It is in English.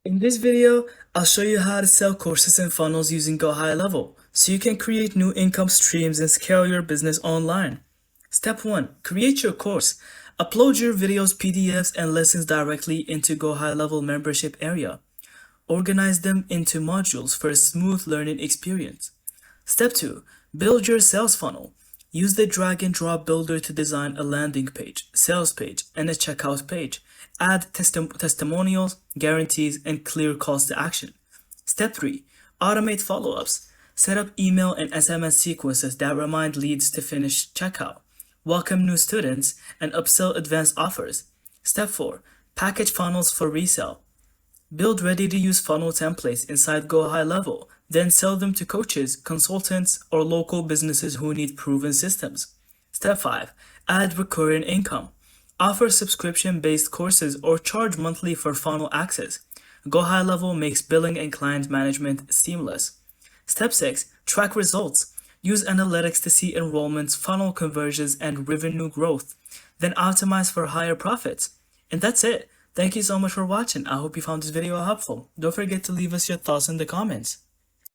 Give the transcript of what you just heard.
In this video, I'll show you how to sell courses and funnels using GoHighLevel so you can create new income streams and scale your business online. Step 1. Create your course. Upload your videos, PDFs, and lessons directly into GoHighLevel membership area. Organize them into modules for a smooth learning experience. Step 2. Build your sales funnel. Use the drag and drop builder to design a landing page, sales page, and a checkout page. Add testimonials, guarantees, and clear calls to action. Step 3. Automate follow-ups. Set up email and SMS sequences that remind leads to finish checkout. Welcome new students and upsell advanced offers. Step 4. Package funnels for resale. Build ready-to-use funnel templates inside GoHighLevel, then sell them to coaches, consultants, or local businesses who need proven systems. Step 5. Add recurring income. Offer subscription-based courses or charge monthly for funnel access. GoHighLevel makes billing and client management seamless. Step 6. Track results. Use analytics to see enrollments, funnel conversions, and revenue growth. Then optimize for higher profits. And that's it. Thank you so much for watching. I hope you found this video helpful. Don't forget to leave us your thoughts in the comments.